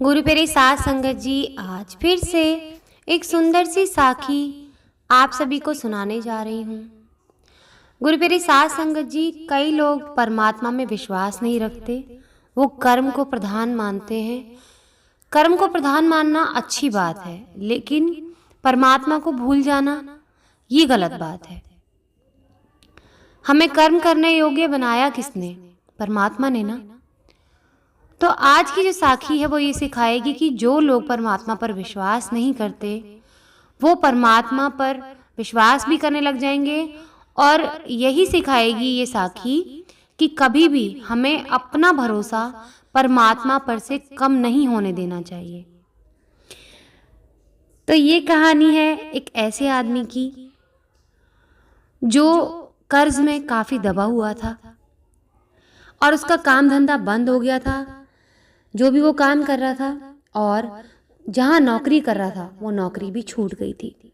गुरु प्यारे साथ संगत जी, आज फिर से एक सुंदर सी साखी आप सभी को सुनाने जा रही हूँ। गुरु प्यारे साथ संगत जी, कई लोग परमात्मा में विश्वास नहीं रखते, वो कर्म को प्रधान मानते हैं। कर्म को प्रधान मानना अच्छी बात है, लेकिन परमात्मा को भूल जाना ये गलत बात है। हमें कर्म करने योग्य बनाया किसने? परमात्मा ने ना। तो आज की जो साखी है वो ये सिखाएगी कि जो लोग परमात्मा पर विश्वास नहीं करते वो परमात्मा पर विश्वास भी करने लग जाएंगे। और यही सिखाएगी ये साखी कि कभी भी हमें अपना भरोसा परमात्मा पर से कम नहीं होने देना चाहिए। तो ये कहानी है एक ऐसे आदमी की जो कर्ज में काफ़ी दबा हुआ था और उसका काम धंधा बंद हो गया था। जो भी वो काम कर रहा था और जहाँ नौकरी कर रहा था वो नौकरी भी छूट गई थी।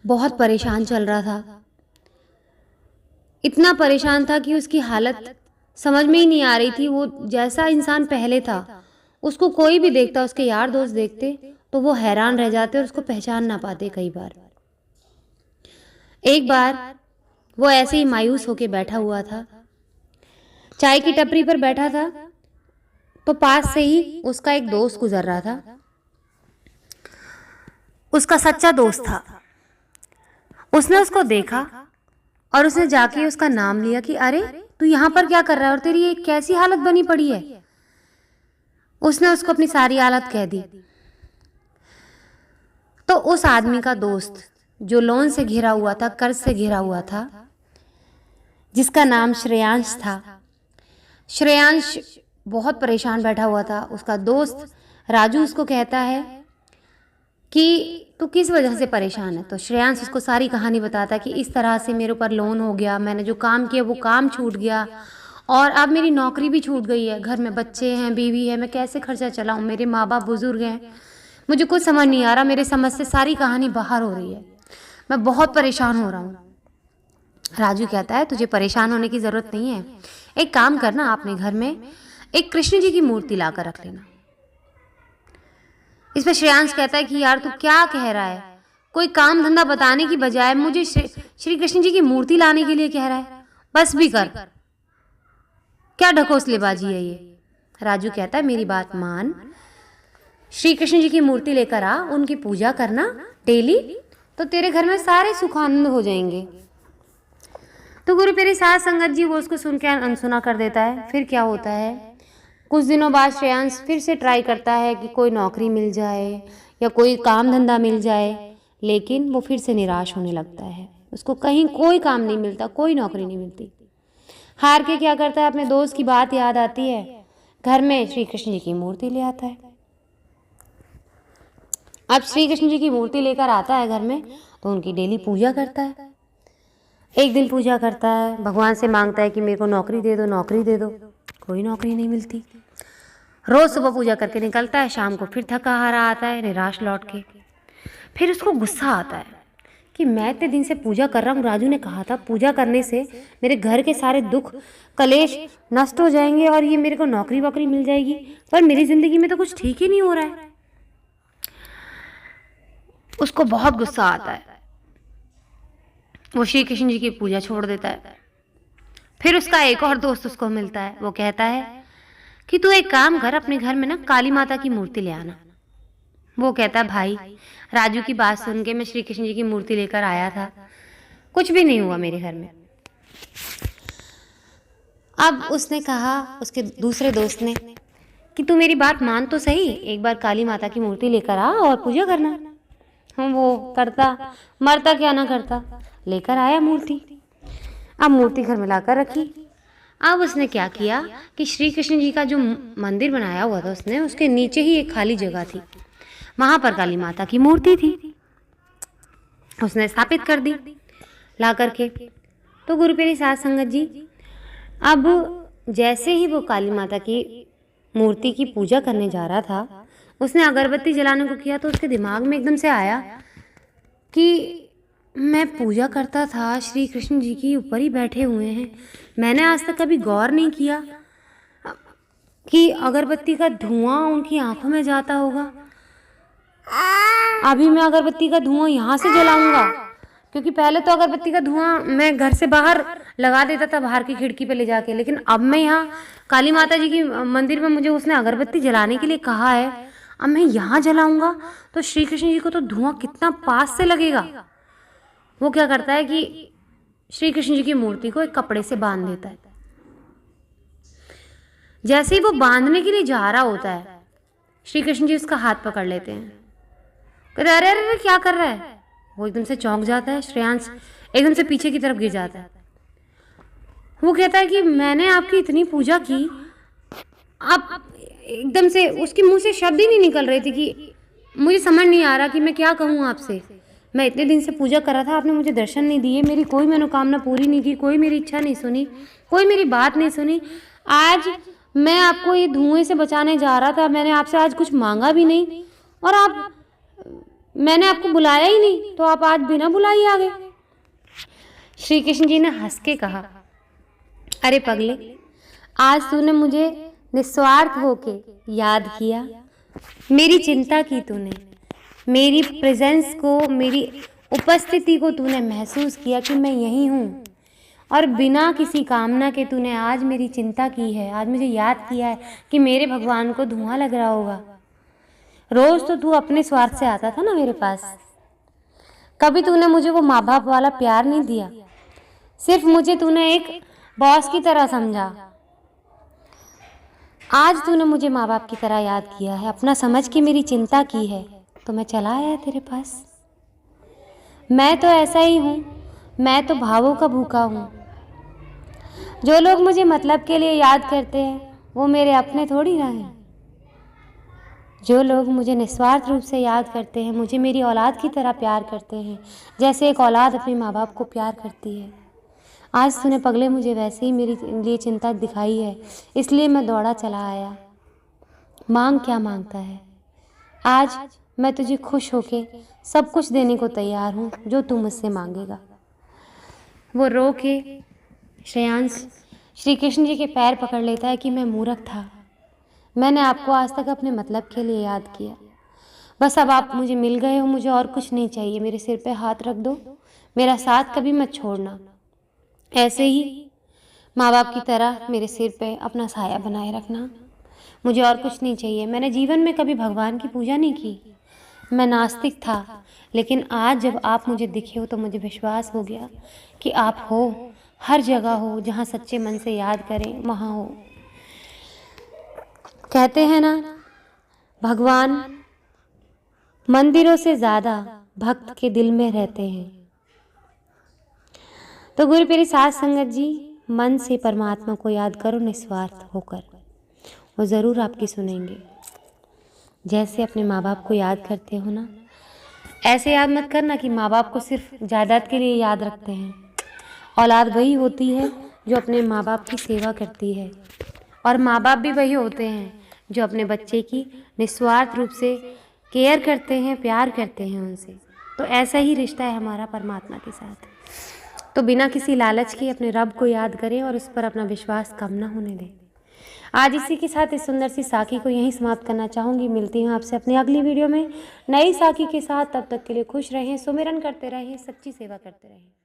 बहुत परेशान चल रहा था, इतना परेशान था कि उसकी हालत समझ में ही नहीं आ रही थी। वो जैसा इंसान पहले था, उसको कोई भी देखता, उसके यार दोस्त देखते तो वो हैरान रह जाते और उसको पहचान ना पाते। कई बार एक बार वो ऐसे ही मायूस होके बैठा हुआ था, चाय की टपरी पर बैठा था, तो पास से ही उसका एक दोस्त गुजर रहा था। उसका सच्चा दोस्त था। उसने उसको देखा और उसने जाके उसका नाम लिया कि अरे तू यहाँ पर क्या कर रहा है और तेरी ये कैसी हालत बनी पड़ी है। उसने उसको अपनी सारी हालत कह दी। तो उस आदमी का दोस्त जो लोन से घिरा हुआ था, कर्ज से घिरा हुआ था, जिसका नाम श्रेयांश था, श्रेयांश बहुत परेशान बैठा हुआ था। उसका दोस्त राजू उसको कहता है कि तू किस वजह से परेशान है। तो श्रेयांश उसको सारी कहानी बताता है कि इस तरह से मेरे ऊपर लोन हो गया, मैंने जो काम किया वो काम छूट गया और अब मेरी नौकरी भी छूट गई है, घर में बच्चे हैं, बीवी है, मैं कैसे खर्चा चलाऊं, मेरे माँ बाप बुजुर्ग हैं, मुझे कुछ समझ नहीं आ रहा, मेरे समझ से सारी कहानी बाहर हो रही है, मैं बहुत परेशान हो रहा हूँ। राजू कहता है तुझे परेशान होने की ज़रूरत नहीं है, एक काम करना, अपने घर में एक कृष्ण जी की मूर्ति लाकर रख लेना। इस पर श्रेयांश कहता है कि यार तू क्या कह रहा है, कोई काम धंधा बताने की बजाय मुझे श्री कृष्ण जी की मूर्ति लाने के लिए कह रहा है, बस भी कर, क्या ढकोसलेबाजी है ये। राजू कहता है मेरी बात मान, श्री कृष्ण जी की मूर्ति लेकर आ, उनकी पूजा करना डेली, तो तेरे घर में सारे सुखानंद हो जाएंगे। तो गुरु प्यारे साथ संगत जी वो उसको सुन के अनसुना कर देता है। फिर क्या होता है, कुछ दिनों बाद श्रेयांश फिर से ट्राई करता है कि कोई नौकरी मिल जाए या कोई काम धंधा मिल जाए, लेकिन वो फिर से निराश होने लगता है। उसको कहीं कोई काम नहीं मिलता, कोई नौकरी नहीं मिलती। हार के क्या करता है, अपने दोस्त की बात याद आती है, घर में श्री कृष्ण जी की मूर्ति ले आता है। अब श्री कृष्ण जी की मूर्ति लेकर आता है घर में, तो उनकी डेली पूजा करता है। एक दिन पूजा करता है, भगवान से मांगता है कि मेरे को नौकरी दे दो, नौकरी दे दो। कोई नौकरी नहीं मिलती। रोज सुबह पूजा करके निकलता है, शाम को फिर थका हारा आता है, निराश लौट के। फिर उसको गुस्सा आता है कि मैं इतने दिन से पूजा कर रहा हूँ, राजू ने कहा था पूजा करने से मेरे घर के सारे दुख कलेश नष्ट हो जाएंगे और ये मेरे को नौकरी वोकरी मिल जाएगी, पर मेरी जिंदगी में तो कुछ ठीक ही नहीं हो रहा है। उसको बहुत गुस्सा आता है, वो श्री कृष्ण जी की पूजा छोड़ देता है। फिर उसका एक और दोस्त उसको मिलता है, वो कहता है कि तू एक काम कर, अपने घर में ना काली माता की मूर्ति ले आना। वो कहता है भाई, राजू की बात सुन के मैं श्री कृष्ण जी की मूर्ति लेकर आया था, कुछ भी नहीं हुआ मेरे घर में। अब उसने कहा, उसके दूसरे दोस्त ने, कि तू मेरी बात मान तो सही, एक बार काली माता की मूर्ति लेकर आ और पूजा करना। हम वो करता, मरता क्या ना करता, लेकर आया मूर्ति। अब मूर्ति घर में लाकर रखी। अब उसने क्या किया कि श्री कृष्ण जी का जो मंदिर बनाया हुआ था उसने, उसके नीचे ही एक खाली जगह थी, वहाँ पर काली माता की मूर्ति थी, उसने स्थापित कर दी ला करके। तो गुरु प्यारे साथ संगत जी, अब जैसे ही वो काली माता की मूर्ति की पूजा करने जा रहा था, उसने अगरबत्ती जलाने को किया तो उसके दिमाग में एकदम से आया कि मैं पूजा करता था, श्री कृष्ण जी की ऊपर ही बैठे हुए हैं, मैंने आज तक कभी गौर नहीं किया, कि अगरबत्ती का धुआं उनकी आंखों में जाता होगा। अभी मैं अगरबत्ती का धुआं यहाँ से जलाऊंगा, क्योंकि पहले तो अगरबत्ती का धुआं मैं घर से बाहर लगा देता था, बाहर की खिड़की पे ले जाके, लेकिन अब मैं यहाँ काली माता जी की मंदिर में मुझे उसने अगरबत्ती जलाने के लिए कहा है, अब मैं यहाँ जलाऊंगा तो श्री कृष्ण जी को तो धुआं कितना पास से लगेगा। वो क्या करता है कि श्री कृष्ण जी की मूर्ति को एक कपड़े से बांध देता है। जैसे ही वो बांधने के लिए जा रहा होता है, श्री कृष्ण जी उसका हाथ पकड़ लेते हैं। कहते अरे अरे अरे क्या कर रहा है। वो एकदम से चौंक जाता है, श्रेयांश एकदम से पीछे की तरफ गिर जाता है। वो कहता है कि मैंने आपकी इतनी पूजा की, आप एकदम से उसके मुंह से शब्द ही नहीं निकल रहे थे कि मुझे समझ नहीं आ रहा कि मैं क्या कहूँ आपसे। मैं इतने दिन से पूजा कर रहा था, आपने मुझे दर्शन नहीं दिए, मेरी कोई मनोकामना पूरी नहीं की, कोई मेरी इच्छा नहीं सुनी, कोई मेरी बात नहीं सुनी। आज मैं आपको ये धुएं से बचाने जा रहा था, मैंने आपसे आज कुछ मांगा भी नहीं, और मैंने आपको बुलाया ही नहीं, तो आप आज बिना बुलाए आ गए। श्री कृष्ण जी ने हंस के कहा, अरे पगले, आज तूने मुझे निस्वार्थ होके याद किया, मेरी चिंता की तूने, मेरी प्रेजेंस को, मेरी उपस्थिति को तूने महसूस किया कि मैं यहीं हूँ, और बिना किसी कामना के तूने आज मेरी चिंता की है। आज मुझे याद किया है कि मेरे भगवान को धुआं लग रहा होगा। रोज तो तू अपने स्वार्थ से आता था ना मेरे पास, कभी तूने मुझे वो माँ बाप वाला प्यार नहीं दिया, सिर्फ मुझे तूने एक बॉस की तरह समझा। आज तूने मुझे माँ बाप की तरह याद किया है, अपना समझ के मेरी चिंता की है, तो मैं चला आया तेरे पास। मैं तो ऐसा ही हूँ, मैं तो भावों का भूखा हूँ। जो लोग मुझे मतलब के लिए याद करते हैं वो मेरे अपने थोड़ी ना हैं। जो लोग मुझे निस्वार्थ रूप से याद करते हैं, मुझे मेरी औलाद की तरह प्यार करते हैं, जैसे एक औलाद अपने माँ बाप को प्यार करती है। आज तूने पगले मुझे वैसे ही मेरी लिए चिंता दिखाई है, इसलिए मैं दौड़ा चला आया। मांग क्या मांगता है, आज मैं तुझे खुश होके सब कुछ देने को तैयार हूँ जो तू मुझसे मांगेगा। वो रो के श्रेयांश श्री कृष्ण जी के पैर पकड़ लेता है कि मैं मूर्ख था, मैंने आपको आज तक अपने मतलब के लिए याद किया, बस अब आप मुझे मिल गए हो, मुझे और कुछ नहीं चाहिए। मेरे सिर पे हाथ रख दो, मेरा साथ कभी मत छोड़ना। ऐसे ही माँ बाप की तरह मेरे सिर पे अपना साया बनाए रखना, मुझे और कुछ नहीं चाहिए। मैंने जीवन में कभी भगवान की पूजा नहीं की, मैं नास्तिक था, लेकिन आज जब आप मुझे दिखे हो तो मुझे विश्वास हो गया कि आप हो, हर जगह हो, जहाँ सच्चे मन से याद करें वहाँ हो। कहते हैं ना, भगवान मंदिरों से ज़्यादा भक्त के दिल में रहते हैं। तो गुरु प्यारी साध संगत जी, मन से परमात्मा को याद करो निस्वार्थ होकर, वो ज़रूर आपकी सुनेंगे। जैसे अपने माँ बाप को याद करते हो ना, ऐसे याद मत करना कि माँ बाप को सिर्फ जायदाद के लिए याद रखते हैं। औलाद वही होती है जो अपने माँ बाप की सेवा करती है, और माँ बाप भी वही होते हैं जो अपने बच्चे की निस्वार्थ रूप से केयर करते हैं, प्यार करते हैं उनसे। तो ऐसा ही रिश्ता है हमारा परमात्मा के साथ। तो बिना किसी लालच के अपने रब को याद करें और उस पर अपना विश्वास कम ना होने दें। आज इसी के साथ इस सुंदर सी साखी को यहीं समाप्त करना चाहूँगी। मिलती हूँ आपसे अपनी अगली वीडियो में नई साखी के साथ। तब तक के लिए खुश रहें, सुमिरन करते रहें, सच्ची सेवा करते रहें।